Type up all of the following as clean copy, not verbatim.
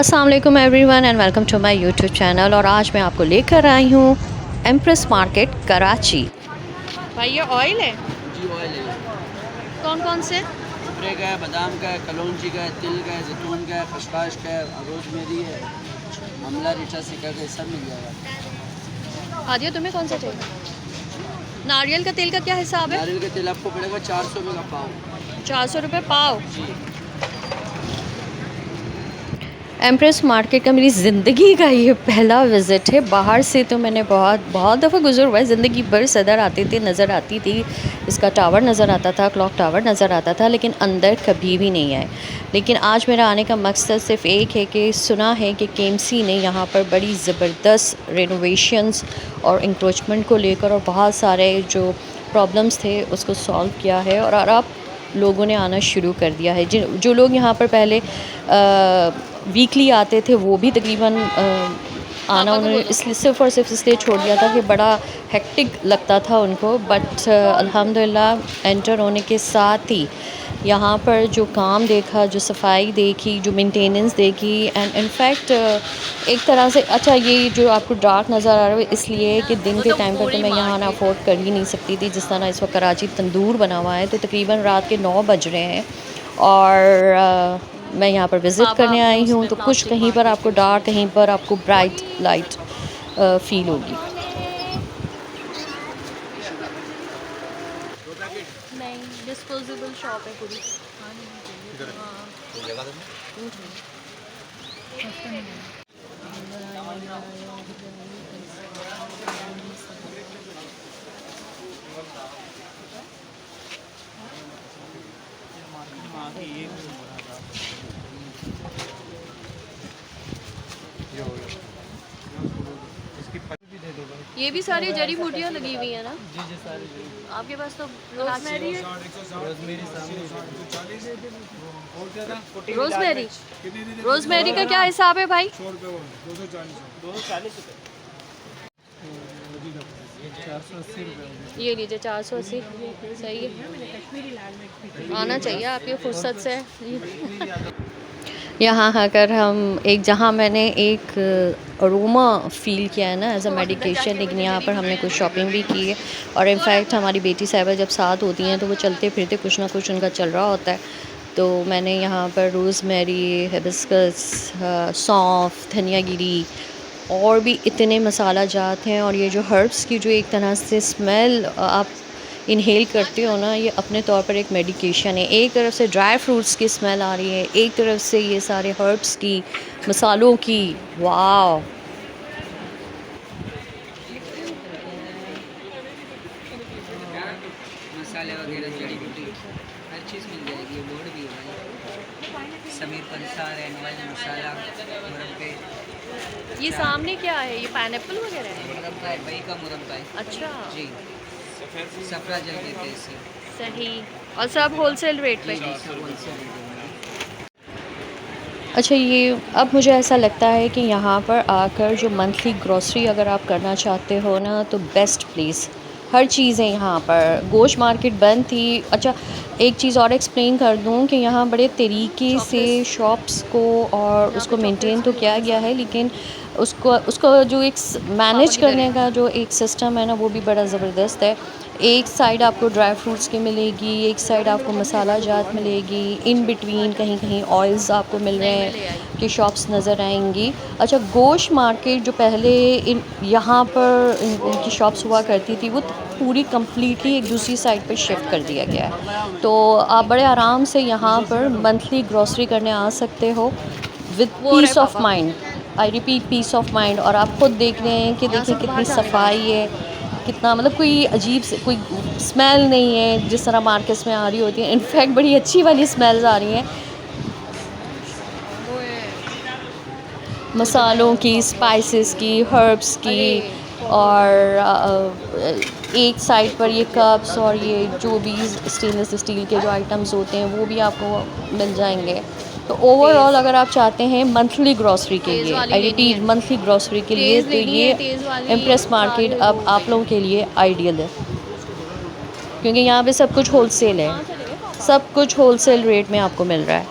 अस्सलाम वालेकुम everyone and welcome to my YouTube channel. और आज मैं आपको लेकर आई हूँ एम्प्रेस मार्केट कराची। भाई ये ऑयल है? जी ऑयल है। कौन कौन से? स्प्रे का है, बादाम का है, कलौंजी का है, तिल का है, जैतून का है, खसखस का है, रोजमेरी है, आंवला, रीठा सिका का, सब मिल जाएगा। हादिया तुम्हें कौन सा चाहिए? नारियल का तेल का क्या हिसाब है? नारियल का तेल आपको पड़ेगा 400 रुपये का पाव। 400 रुपये पाव। जी। एम्प्रेस मार्केट का मेरी ज़िंदगी का ये पहला विज़िट है। बाहर से तो मैंने बहुत बहुत दफ़ा गुजर हुआ है, ज़िंदगी भर सदर आती थी, नज़र आती थी, इसका टावर नज़र आता था, क्लॉक टावर नज़र आता था, लेकिन अंदर कभी भी नहीं आए। लेकिन आज मेरा आने का मकसद सिर्फ़ एक है कि सुना है कि केएमसी ने यहाँ पर बड़ी ज़बरदस्त रेनोवेशंस और इंक्रोचमेंट को लेकर और बहुत सारे जो प्रॉब्लम्स थे उसको सॉल्व किया है। और अब लोगों ने आना शुरू कर दिया है। जो लोग यहाँ पर पहले वीकली आते थे वो भी तकरीबन आना उन्होंने इसलिए सिर्फ़ और सिर्फ इसलिए छोड़ दिया था कि बड़ा हेक्टिक लगता था उनको। बट अल्हम्दुलिल्लाह एंटर होने के साथ ही यहाँ पर जो काम देखा, जो सफाई देखी, जो मेंटेनेंस देखी, एंड इनफैक्ट एक तरह से अच्छा ये जो आपको डार्क नज़र आ रहा है इसलिए कि दिन के टाइम पर तो मैं यहाँ ना अफोर्ड कर ही नहीं सकती थी। जिस तरह इस वक्त कराची तंदूर बना हुआ है, तो तकरीबन रात के 9 बज रहे हैं और मैं यहाँ पर विज़िट करने आई हूँ। तो कुछ कहीं पर आपको डार्क, कहीं पर आपको ब्राइट लाइट फ़ील होगी। नहीं, डिस्पोजेबल शॉप है पूरी। ये भी सारी जड़ी बूटियाँ लगी हुई हैं ना? जी जी सारी जी। आपके पास तो रोज़मेरी है। रोजमेरी रोज़मेरी रोज़मेरी का क्या हिसाब है भाई? 240 रुपये। 480 रुपये। ये लीजिए 480। सही है, आना चाहिए आपकी फुर्सत से। यहाँ आकर हम एक जहाँ मैंने एक अरोमा फ़ील किया है ना एज़ अ मेडिकेशन, लेकिन यहाँ पर हमने कुछ शॉपिंग भी की है। और इनफैक्ट हमारी बेटी साहिबा जब साथ होती हैं तो वो चलते फिरते कुछ ना कुछ उनका चल रहा होता है। तो मैंने यहाँ पर रोज़मेरी, हिबिस्कस, सौंफ, धनिया गिरी और भी इतने मसाला जात हैं। और ये जो हर्ब्स की जो एक तरह से स्मेल आप इनहेल करते हो ना, ये अपने तौर पर एक मेडिकेशन है। एक तरफ से ड्राई फ्रूट्स की स्मेल आ रही है, एक तरफ से ये सारे हर्ब्स की, मसालों की। वाह! मसाले वगैरह, जड़ी बूटी, हर चीज़ मिल जाएगी। बोर्ड भी है, समीर पंसार एंड ऑयल मसाला, मुरब्बे। ये सामने क्या है? ये पाइनएप्पल वगैरह है? मुरब्बा है, वही का मुरब्बा है। अच्छा। जी। सफरा जल देते हैं इसे। सही। और सब होलसेल रेट पे? जी जी, सब होलसेल रेट में। अच्छा, ये अब मुझे ऐसा लगता है कि यहाँ पर आकर जो मंथली ग्रॉसरी अगर आप करना चाहते हो ना, तो बेस्ट प्लेस। हर चीज़ है यहाँ पर। गोश्त मार्केट बंद थी। अच्छा, एक चीज़ और एक्सप्लेन कर दूँ कि यहाँ बड़े तरीके से शॉप्स को और उसको मेंटेन तो किया गया है, लेकिन उसको उसको जो एक मैनेज करने का जो एक सिस्टम है ना, वो भी बड़ा ज़बरदस्त है। एक साइड आपको ड्राई फ्रूट्स की मिलेगी, एक साइड आपको मसाला जात मिलेगी, इन बिटवीन कहीं कहीं ऑयल्स आपको मिल रहे हैं कि शॉप्स नज़र आएंगी। अच्छा, गोश्त मार्केट जो पहले यहाँ पर इनकी शॉप्स हुआ करती थी, वो पूरी कम्प्लीटली एक दूसरी साइड पर शिफ्ट कर दिया गया है। तो आप बड़े आराम से यहाँ पर मंथली ग्रॉसरी करने आ सकते हो with peace of mind. I repeat, peace of mind. और आप खुद देख रहे हैं कि देखिए कितनी सफाई है, कितना मतलब कोई अजीब से कोई स्मेल नहीं है जिस तरह मार्केट्स में आ रही होती है। इनफैक्ट बड़ी अच्छी वाली स्मेल्स आ रही हैं मसालों की, स्पाइसेस की, हर्ब्स की। और एक साइड पर ये कप्स और ये जो भी स्टेनलेस स्टील के जो आइटम्स होते हैं वो भी आपको मिल जाएंगे। तो ओवरऑल अगर आप चाहते हैं मंथली ग्रॉसरी के लिए, आई रिपीट मंथली ग्रॉसरी के लिए, तो ये एम्प्रेस मार्केट अब आप लोगों के लिए आइडियल है, क्योंकि यहाँ पे सब कुछ होलसेल है, सब कुछ होलसेल रेट में आपको मिल रहा है।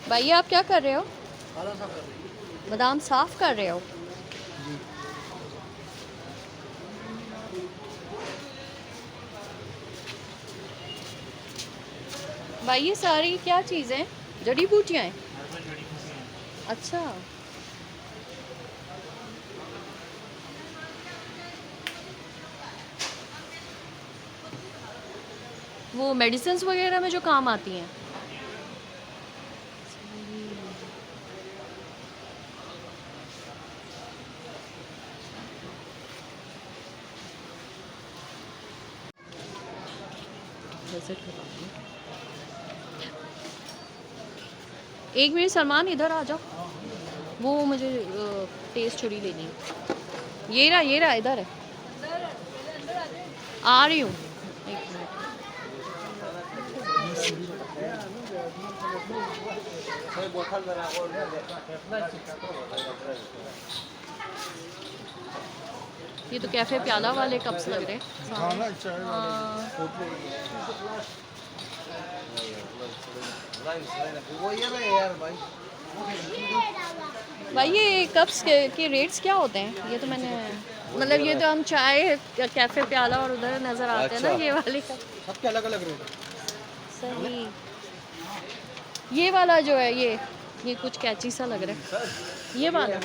भाई आप क्या कर रहे हो? खाना साफ कर रही बादाम साफ कर रहे हो? जी। भाई ये सारी क्या चीज़ें हैं? जड़ी बूटियाँ हैं? अच्छा। वो मेडिसिन्स वगैरह में जो काम आती हैं। विजिट करवाऊंगी। एक मिनट सलमान, इधर आ जाओ। वो मुझे टेस्ट छुरी लेनी है। ये रहा इधर है। आ रही हूँ, एक मिनट। ये तो कैफ़े प्याला वाले कप्स लग रहे हैं। हाँ। भाई ये कप्स के रेट्स क्या होते हैं? ये तो मैंने मतलब ये तो हम चाय कैफ़े प्याला और उधर नज़र आते हैं ना, ये वाले कप सबके अलग अलग रेट है। सही। ये वाला जो है ये कुछ कैची सा लग रहा है, ये वाला।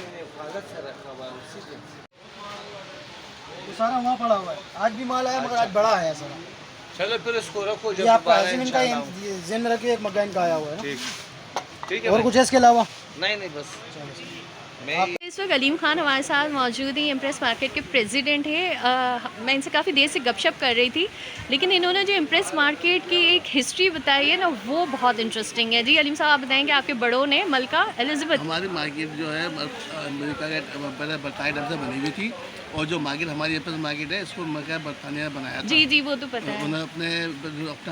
ये सारा वहाँ पड़ा हुआ है। आज भी माल आया मगर आज बड़ा आया सारा। चलो फिर इसको रखो ये जब आपका दोबारा हसीन इनका इंशाल्लाह। जिन रखे एक मकान का आया हुआ है ना। ठीक है और भाई। कुछ है इसके अलावा? नहीं नहीं बस मैं इस वक्त अलीम खान हमारे साथ मौजूद हैं, इम्प्रेस मार्केट के प्रेसिडेंट हैं। मैं इनसे काफ़ी देर से गपशप कर रही थी, लेकिन इन्होंने जो इम्प्रेस मार्केट की एक हिस्ट्री बताई है ना, वो बहुत इंटरेस्टिंग है। जी अलीम साहब, आप बताएंगे आपके बड़ों ने मलका एलिज़ाबेथ। हमारी मार्केट जो है अमेरिका के पहले बरतानी ढंग से बनी हुई थी, और जो मार्केट हमारी एप्पल मार्केट है इसको मलका बरतानिया ने बनाया था। जी जी, वो तो पता है। उन्होंने अपने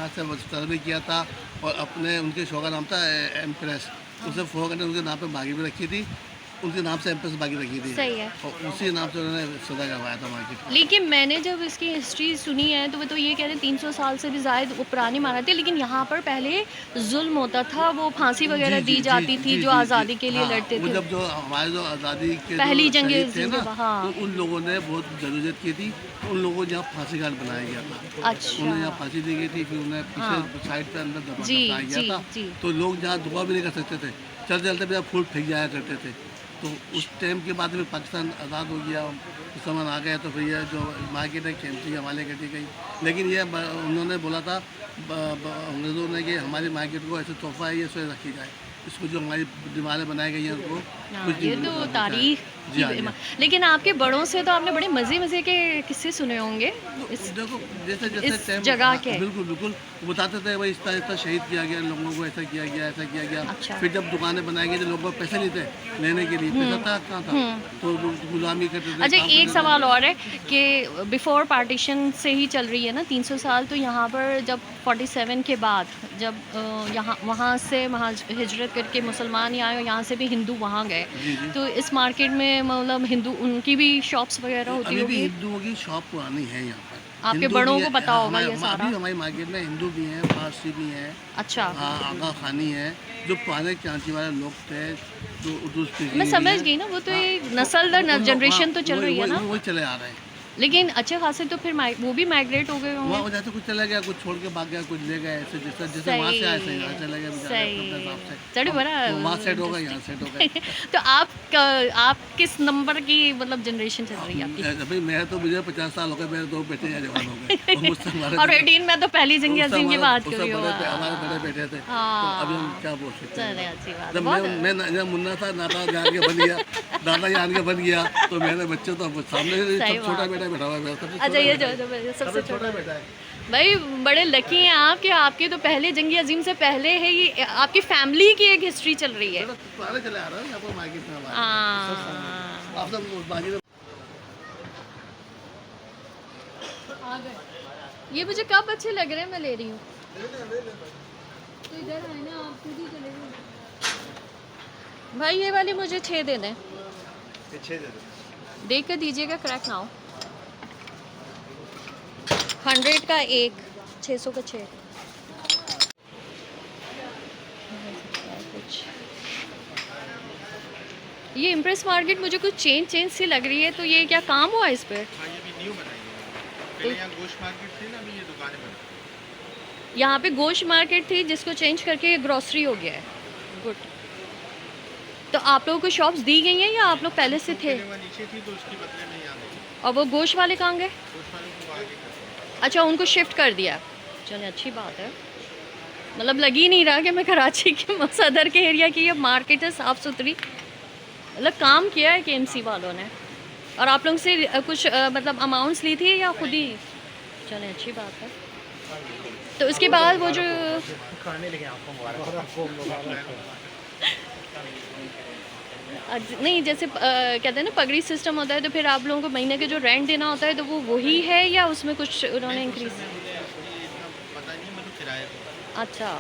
हाथ से सर्वे किया था, और अपने उनके शो का नाम था एम्प्रेस। उसे फॉलो करने उनके नाम पे मार्केट भी रखी थी, उनके नाम से एम्प्रेस मार्केट रखी थी। सही है। और उसी नाम से उन्होंने सदा करवाया था मार्केट। लेकिन मैंने जब इसकी हिस्ट्री सुनी है तो वो तो ये कह रहे 300 साल से भी ज़्यादा वो पुरानी माना थी, लेकिन यहाँ पर पहले जुल्म होता था, वो फांसी वगैरह दी जाती थी जो आज़ादी के लिए लड़ते वो थे। जब जो हमारे जो आज़ादी के पहली जो जंग शहीद थे ना, हाँ। तो उन लोगों ने बहुत जरूरत की थी, उन लोगों को यहाँ फांसी घाट बनाया गया था। अच्छा। उन्हें यहाँ फांसी दी गई थी, फिर उन्हें पीछे हाँ। साइड पे अंदर दबा जी, दफनाया जी, गया था। जी। तो लोग यहाँ दुआ भी नहीं कर सकते थे, चलते चलते भी फूल फेंक जाया करते थे। तो उस टाइम के बाद में पाकिस्तान आज़ाद हो गया, मुसलमान आ गया, तो फिर ये जो मार्केट है खेमती हवाले कर दी गई। लेकिन ये उन्होंने बोला था अंग्रेज़ों ने कि हमारी मार्केट को ऐसे तोहफा है, ये इसे रखी जाए, इसको जो हमारी दीवारें बनाई गई हैं उनको हाँ, कुछ ये नहीं तो करना तारीख चाहिए। की जी हाँ, जी हाँ। लेकिन आपके बड़ों से तो आपने बड़े मज़े के किस्से सुने होंगे इस देखो जैसे इस जैसे टाइम जगह के। बिल्कुल बिल्कुल वो बताते थे भाई इस तरह शहीद किया गया, लोगों को ऐसा किया गया, ऐसा किया गया। अच्छा। फिर जब दुकानें बनाई गई तो लोगों को पैसे नहीं थे लेने के लिए, पैसा था कहाँ था, तो लोग गुलामी करते थे। अच्छा, काम एक करते थे। सवाल और है कि बिफोर पार्टीशन से ही चल रही है ना 300 साल, तो यहाँ पर जब 47 के बाद जब यहाँ वहाँ से वहाँ हिजरत करके मुसलमान यहाँ आए और यहाँ से भी हिंदू वहाँ गए, जी, जी। तो इस मार्केट में मतलब हिंदू उनकी भी शॉप्स वगैरह होती अभी भी होगी। हिंदुओं की शॉप पुरानी है यहाँ पर। आपके हिंदू बड़ों भी को है, पता होगा ये हमारे- सारा। अभी हमारी मार्केट में हिंदू भी हैं, पारसी भी हैं, अच्छा, आगा खानी है, जो पुराने क्रांति वाले लोग थे, जो उर्दू स्पीकिंग मैं समझ है। गई ना, वो तो हाँ, एक नस्ल दर उन लोग- जनरेशन हाँ, तो चल रही है ना। वही चले आ रहे हैं। लेकिन अच्छे खासे तो फिर वो भी माइग्रेट हो गए होंगे। वहाँ जैसे कुछ चला गया, कुछ छोड़ के भाग गया, कुछ ले गया, ऐसे जैसे जैसे वहाँ से आए थे यहाँ चले गए बेचारे अपने हिसाब से। चलो बड़ा तो वहाँ सेट हो गए, यहाँ सेट हो गए। तो आप किस नंबर की मतलब जनरेशन चल रही है आपकी? भाई मैं तो मुझे 50 साल हो गए, मेरे 2 बेटे हैं जवान हो गए। और मुझसे हमारे और 18 में तो पहली जंग उससे अजीम की हमारे- बात उससे करी हो। हमारे बड़े बेटे थे, तो अभी हम क्या बोल सकते हैं। चले, अच्छी बात है, जब बहुत- मैं मुन्ना था, नाता जान के बन गया, दादा जान के बन गया, तो मेरे बच्चे तो सामने से सही सब छोटा बात। बेटा बैठा हुआ है मेरा, सबसे अच्छा, छोटा ये बेटा है। सबसे सबसे छोटा छोटा बेटा है। भाई, बड़े लकी हैं आप कि आपके तो पहले जंगी अजीम से पहले है, ये आपकी फैमिली की एक हिस्ट्री चल रही है। चलो पुराने चले आ रहा है यहाँ पर मार्केट में हमारे। हाँ। आप सब मार्केट आ गए। ये मुझे कब अच्छे लग रहे हैं, मैं ले रही हूँ। तो इधर आए ना, आप खुद ही चले गए। भाई ये वाली मुझे 6 दे दें, देख कर दीजिएगा, क्रैक ना हो। 100 का 1, 600 का 6। कुछ ये इम्प्रेस मार्केट मुझे कुछ चेंज सी लग रही है, तो ये क्या काम हुआ इस पर? हाँ, ये भी न्यू बनाई है। पहले यहाँ गोश्त मार्केट थी ना, अभी ये दुकानें बनी। यहाँ पे गोश्त मार्केट थी जिसको चेंज करके ग्रोसरी हो गया है। गुड। तो आप लोगों को शॉप्स दी गई हैं या आप लोग पहले से थे? पहले वहाँ नीचे थी तो उसके बदले में यहाँ गई। और वो गोश्त वाले कहाँ गए? गोश्त वालों को आगे कर दिया। अच्छा, उनको शिफ्ट कर दिया। चलिए, अच्छी बात है। मतलब लग ही नहीं रहा कि मैं कराची के सदर के एरिया की ये मार्केट है, साफ़ सुथरी। मतलब काम किया है KMC वालों ने। और आप लोगों से कुछ मतलब अमाउंट्स ली थी या खुद ही? चलें, अच्छी बात है। तो उसके बाद वो जो नहीं, जैसे कहते हैं ना पगड़ी सिस्टम होता है, तो फिर आप लोगों को महीने के जो रेंट देना होता है तो वो वही है या उसमें कुछ उन्होंने इंक्रीज? पता नहीं, मतलब किराए पे। अच्छा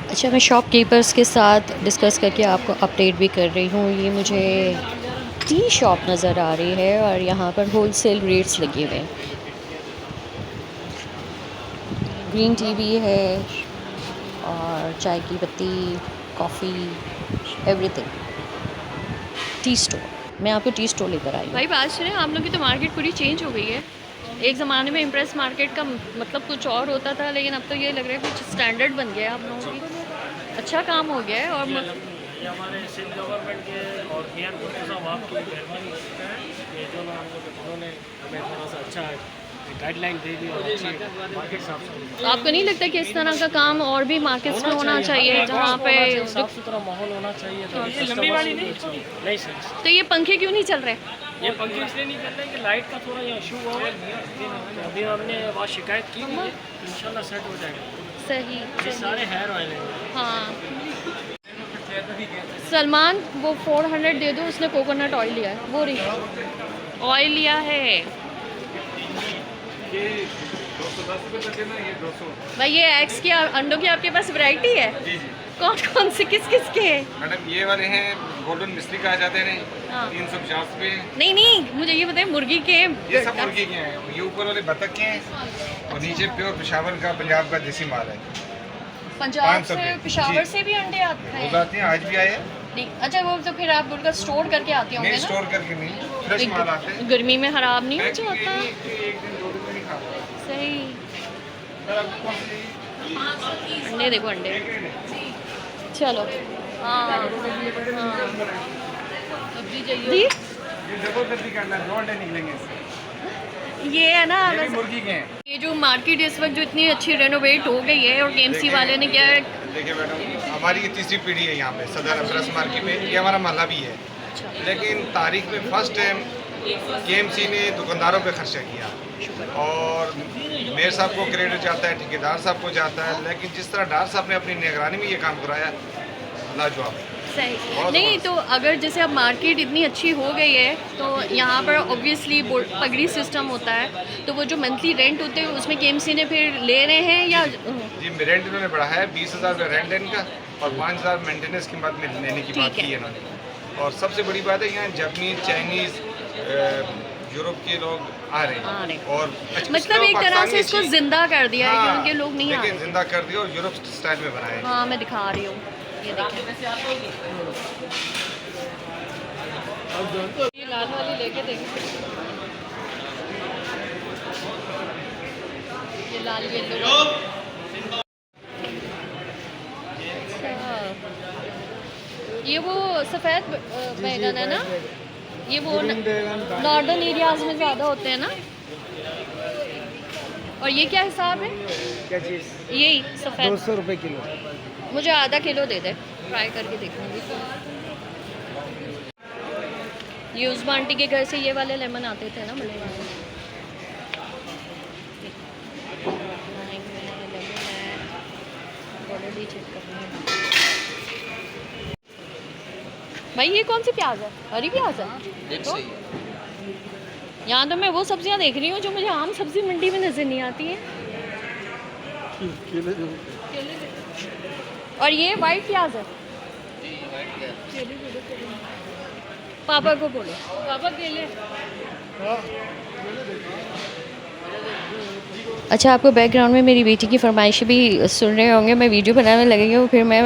अच्छा, मैं शॉपकीपर्स के साथ डिस्कस करके आपको अपडेट भी कर रही हूँ। ये मुझे टी शॉप नज़र आ रही है और यहाँ पर होलसेल रेट्स लगे हुए हैं। ग्रीन टी भी है और चाय की पत्ती, कॉफ़ी, एवरीथिंग। T store. मैं आपको टी स्टोर लेकर आई हूँ। भाई बात सुने, आप लोग की तो मार्केट पूरी चेंज हो गई है। एक ज़माने में इम्प्रेस मार्केट का मतलब कुछ और होता था, लेकिन अब तो ये लग रहा है कुछ स्टैंडर्ड बन गया है आप लोगों की। अच्छा काम हो गया है। और ये हमारे सिंध गवर्नमेंट के और मियां भुट्टो साहब आपकी मेहरबानी है कि जो उन्होंने हमें थोड़ा सा अच्छा गाइडलाइन दे दी और अच्छी मार्केट साफ सुथरी। तो आपको नहीं लगता कि इस तरह का काम और भी मार्केट्स में होना चाहिए जहाँ पे साफ सुथरा माहौल होना चाहिए? तो ये लंबी वाली नहीं सर, तो ये पंखे क्यों नहीं चल रहे? ये पंखे इसलिए नहीं चल रहे कि लाइट का थोड़ा यहाँ इशू हुआ है। अभी हमने वहाँ शिकायत की है, इंशाल्लाह सेट हो जाएगा। सही, ये सारे हेयर ऑयल हैं। हाँ। सलमान, वो 400 दे दो, उसने कोकोनट ऑयल लिया है। वो रही ऑयल लिया है। ये 210 रुपये तक है ना, ये 200। भाई ये एग्स की अंडों की आपके पास वैरायटी है? जी जी कौन कौन से किस किस के हैं? मैडम, ये वाले हैं गोल्डन मिस्त्री कहा जाते हैं, हाँ। 350 रुपये। नहीं नहीं, मुझे ये बताइए मुर्गी के। ये सब मुर्गी के हैं। ये ऊपर वाले बतख के हैं और नीचे प्योर पेशावर का, पंजाब का देसी माल है। पंजाब 500 से, रुपये। पेशावर जी। से भी अंडे आते रोज हैं? आते हैं, आज भी आए हैं। नहीं, अच्छा वो तो फिर आप उनका स्टोर करके आते होंगे नहीं, ना? स्टोर करके नहीं, फ्रेश माल आते हैं। गर्मी में खराब नहीं हो पैकिंग जाता? एक दिन 2 दिन में नहीं खा पाते। सही। सर, आपको कौन सी चाहिए? अंडे देखो, अंडे। चलो, हाँ जी। ये जबरदस्ती करना है, 2 अंडे निकलेंगे इससे। ये है ना, ये भी वैसे मुर्गी के हैं। ये जो मार्केट इस वक्त जो इतनी अच्छी रेनोवेट हो गई है और KMC वाले ने क्या है। देखिए मैडम, हमारी ये तीसरी पीढ़ी है यहाँ पे सदर अफरस मार्केट में। ये हमारा महल्ला भी है, लेकिन तारीख में फर्स्ट टाइम KMC ने दुकानदारों पे खर्चा किया और मेयर साहब को क्रेडिट जाता है, ठेकेदार साहब को जाता है, लेकिन जिस तरह डार साहब ने अपनी निगरानी में ये काम कराया, लाजवाब। सही नहीं, तो अगर जैसे अब मार्केट इतनी अच्छी हो गई है तो यहाँ पर ऑब्वियसली पगड़ी सिस्टम होता है, तो वो जो मंथली रेंट होते हैं उसमें KMC ने फिर ले रहे हैं या? जी, रेंट इन्होंने बढ़ाया है, 20,000 रुपये रेंट है इनका और 5,000 मेंटेनेंस की बात में लेने की बात की है इन्होंने। और सबसे बड़ी बात है, यहाँ जापानीज, चाइनीज़, यूरोप के लोग आ रहे हैं और मतलब एक तरह से इसको जिंदा कर दिया है कि उनके लोग नहीं आ देखिए, रहे। जिंदा कर दिया और यूरोप स्टाइल में बनाया है। हाँ, मैं दिखा रही हूँ, ये देखें। ये लाल वाली लेके देखें, ये लाल येलो। अच्छा, ये वो सफ़ेद बैगन है ना? ये वो नॉर्दर्न एरियाज में ज़्यादा होते हैं ना? और ये क्या हिसाब है? क्या चीज़? यही सफ़ेद 200 रुपये किलो। मुझे आधा किलो दे दे, ट्राई करके देखूंगी। ये उस आंटी के घर से ये वाले लेमन आते थे ना, बड़े वाले। भाई ये कौन सी प्याज है? हरी प्याज है तो? यहाँ तो मैं वो सब्जियाँ देख रही हूँ जो मुझे आम सब्जी मंडी में नज़र नहीं आती हैं। और ये वाइट प्याज है? पापा को बोलो, पापा केले। अच्छा, आपको बैकग्राउंड में मेरी बेटी की फरमाइश भी सुन रहे होंगे, मैं वीडियो बनाने लगेंगे हूँ, फिर मैं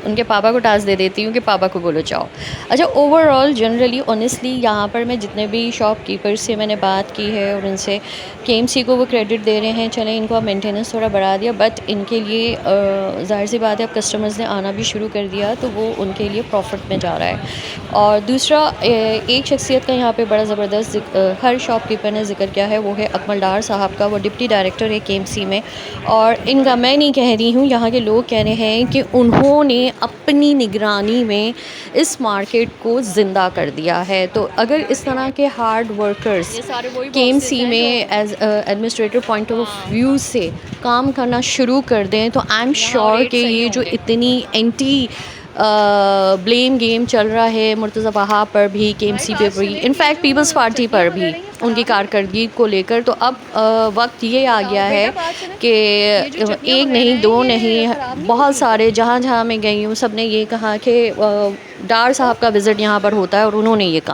उनके पापा को टास्क दे देती हूँ कि पापा को बोलो जाओ। अच्छा, ओवरऑल जनरली ऑनेस्टली यहाँ पर मैं जितने भी शॉपकीपर से मैंने बात की है और उनसे केएमसी को वो क्रेडिट दे रहे हैं, चलें इनको अब मेंटेनेंस थोड़ा बढ़ा दिया, बट इनके लिए ज़ाहिर सी बात है अब कस्टमर्स ने आना भी शुरू कर दिया तो वो उनके लिए प्रॉफिट में जा रहा है। और दूसरा एक शख्सियत का यहाँ पे बड़ा ज़बरदस्त हर शॉपकीपर ने जिक्र किया है, वो है अकमल डार साहब का। वो डिप्टी डायरेक्टर है केएमसी में, और इनका मैं नहीं कह रही हूँ, यहाँ के लोग कह रहे हैं कि उन्होंने अपनी निगरानी में इस मार्केट को ज़िंदा कर दिया है। तो अगर इस तरह के हार्ड वर्कर्स केएमसी में as administrative point of view से काम करना शुरू कर दें तो आई एम श्योर कि ये जो इतनी एंटी ब्लेम गेम चल रहा है मुर्तज़ा वहाब पर भी, केएमसी पे भी, इनफैक्ट पीपल्स पार्टी पर भी उनकी कारकर्दगी को लेकर, तो अब वक्त ये आ गया है कि एक नहीं दो नहीं बहुत सारे जहाँ जहाँ मैं गई हूँ सब ने ये कहा कि डार साहब का विज़िट यहाँ पर होता है और उन्होंने ये कहा।